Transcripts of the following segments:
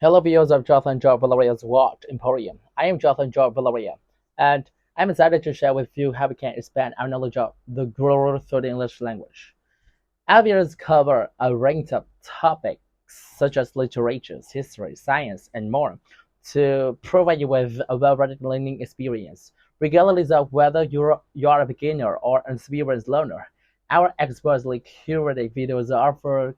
Hello, viewers of Jonathan George Valeria's Word Emporium. I am Jonathan George Valeria, and I'm excited to share with you how we can expand our knowledge of the growth through the English language. Our videos cover a range of topics such as literature, history, science, and more to provide you with a well-rounded learning experience, regardless of whether you're a beginner or an experienced learner. Our expertly curated videos offer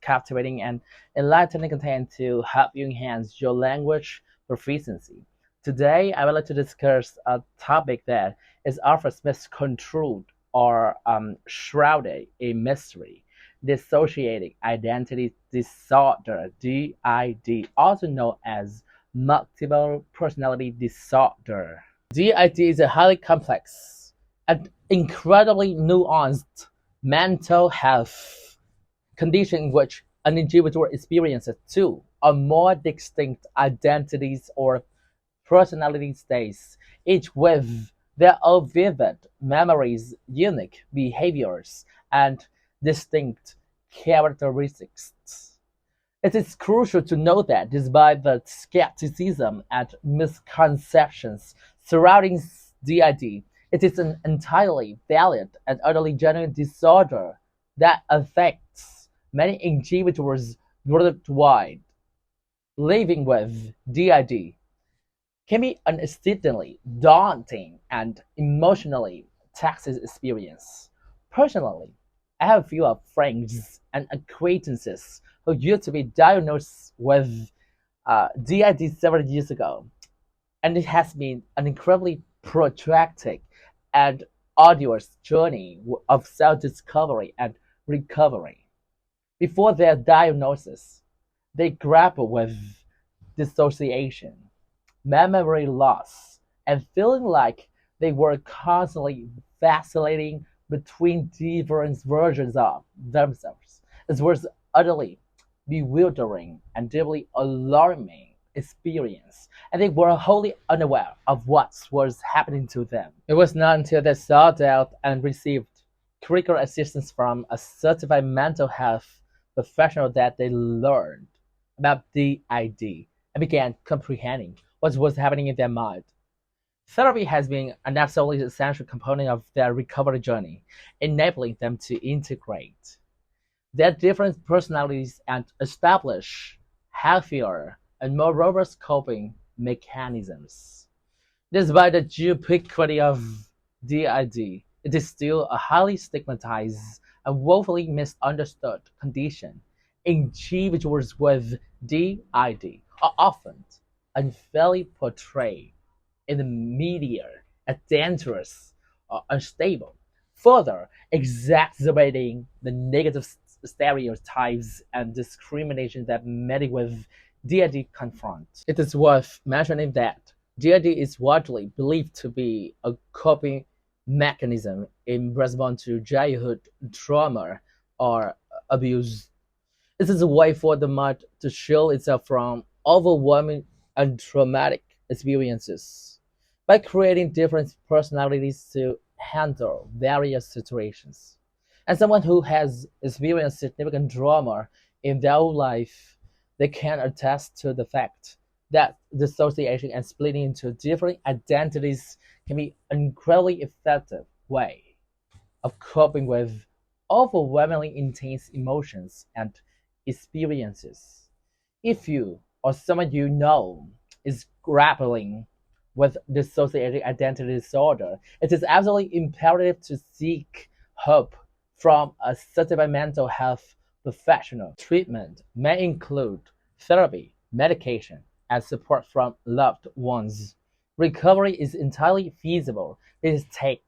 captivating and enlightening content to help you enhance your language proficiency. Today, I would like to discuss a topic that is often misconstrued or shrouded in mystery: dissociative identity disorder, DID, also known as multiple personality disorder. DID is a highly complex and incredibly nuanced mental health condition in which an individual experiences two or more distinct identities or personality states, each with their own vivid memories, unique behaviors, and distinct characteristics. It is crucial to note that despite the skepticism and misconceptions surrounding DID, it is an entirely valid and utterly genuine disorder that affects many individuals worldwide. Living with DID can be an exceedingly daunting and emotionally taxing experience. Personally, I have a few of friends and acquaintances who used to be diagnosed with DID several years ago, and it has been an incredibly protracted and arduous journey of self-discovery and recovery. Before their diagnosis, they grapple with dissociation, memory loss, and feeling like they were constantly vacillating between different versions of themselves. It was utterly bewildering and deeply alarming experience, and they were wholly unaware of what was happening to them. It was not until they sought out and received critical assistance from a certified mental health professional that they learned about DID and began comprehending what was happening in their mind. Therapy has been an absolutely essential component of their recovery journey, enabling them to integrate their different personalities and establish healthier and more robust coping mechanisms. Despite the ubiquity of DID, it is still a highly stigmatized and woefully misunderstood condition. Individuals with DID are often unfairly portrayed in the media as dangerous or unstable, further exacerbating the negative stereotypes and discrimination that many with DID confront. It is worth mentioning that DID is widely believed to be a coping mechanism in response to childhood trauma or abuse. This is a way for the mind to shield itself from overwhelming and traumatic experiences by creating different personalities to handle various situations. As someone who has experienced significant trauma in their life, they can attest to the fact that dissociation and splitting into different identities can be an incredibly effective way of coping with overwhelmingly intense emotions and experiences. If you or someone you know is grappling with dissociative identity disorder, it is absolutely imperative to seek help from a certified mental health professional. Treatment may include therapy, medication, and support from loved ones. Recovery is entirely feasible. It takes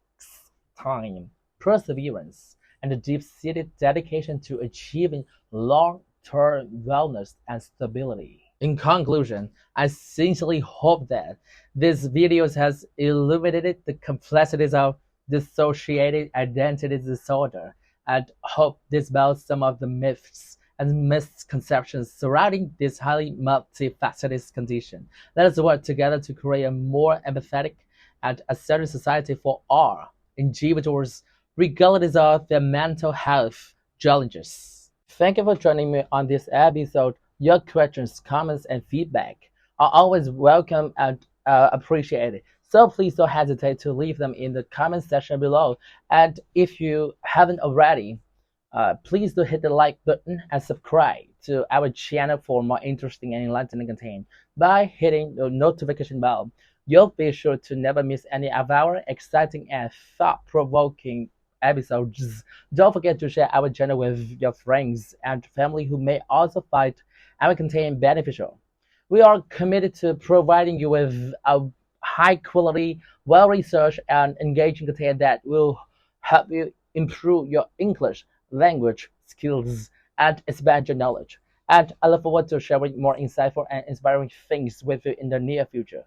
time, perseverance, and a deep-seated dedication to achieving long-term wellness and stability. In conclusion, I sincerely hope that this video has illuminated the complexities of dissociative identity disorder and hope dispels some of the myths and misconceptions surrounding this highly multifaceted condition. Let us work together to create a more empathetic and assertive society for all individuals, regardless of their mental health challenges. Thank you for joining me on this episode Your questions, comments, and feedback are always welcome and appreciated. So please don't hesitate to leave them in the comment section below. And if you haven't already, please do hit the like button and subscribe to our channel for more interesting and enlightening content by hitting the notification bell. You'll be sure to never miss any of our exciting and thought-provoking episodes. Don't forget to share our channel with your friends and family who may also find our content beneficial. We are committed to providing you with a high quality, well researched, and engaging content that will help you improve your English language skills and expand your knowledge. And I look forward to sharing more insightful and inspiring things with you in the near future.